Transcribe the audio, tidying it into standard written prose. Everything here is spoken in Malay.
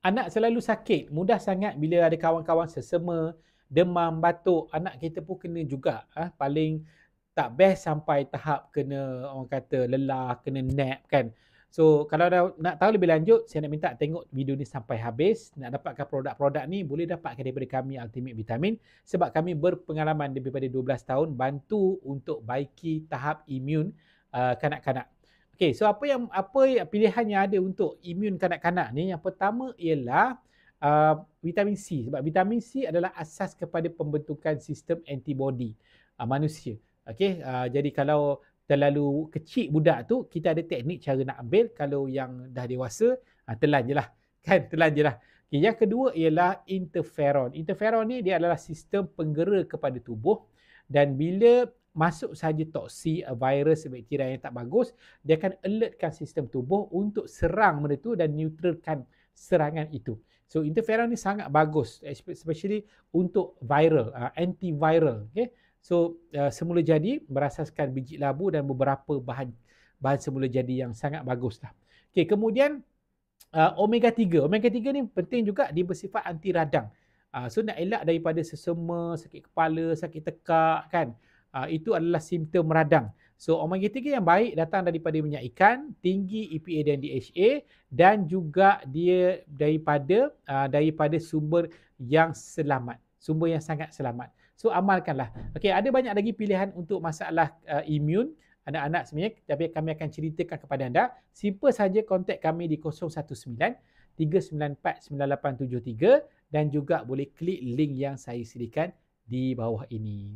Anak selalu sakit, mudah sangat bila ada kawan-kawan sesama, demam, batuk, anak kita pun kena juga. Paling tak best sampai tahap kena orang kata lelah, kena nap kan. So kalau nak tahu lebih lanjut, saya nak minta tengok video ni sampai habis. Nak dapatkan produk-produk ni boleh dapatkan daripada kami Ultimate Vitamin sebab kami berpengalaman lebih daripada 12 tahun bantu untuk baiki tahap imun kanak-kanak. Okey, so apa yang pilihan yang ada untuk imun kanak-kanak ni? Yang pertama ialah vitamin C, sebab vitamin C adalah asas kepada pembentukan sistem antibody manusia. Okey, jadi kalau terlalu kecil budak tu, kita ada teknik cara nak ambil. Kalau yang dah dewasa, telan je lah. Kan, telan je lah. Okay, yang kedua ialah interferon. Interferon ni dia adalah sistem penggera kepada tubuh dan bila masuk saja toksi, virus, bakteria yang tak bagus, dia akan alertkan sistem tubuh untuk serang benda tu dan neutralkan serangan itu. So interferon ni sangat bagus, especially untuk viral, antiviral. Okay? So semula jadi berasaskan biji labu dan beberapa bahan semula jadi yang sangat bagus lah. Okay, kemudian omega 3. Omega 3 ni penting juga, dia bersifat anti radang. So nak elak daripada sesama, sakit kepala, sakit tekak kan. Itu adalah simptom radang. So omega 3 yang baik datang daripada minyak ikan, tinggi EPA dan DHA dan juga dia daripada sumber yang selamat, sumber yang sangat selamat. So amalkanlah. Okey, ada banyak lagi pilihan untuk masalah imun anak-anak sebenarnya, tapi kami akan ceritakan kepada anda. Simple saja kontak kami di 019 394 9873 dan juga boleh klik link yang saya sediakan di bawah ini.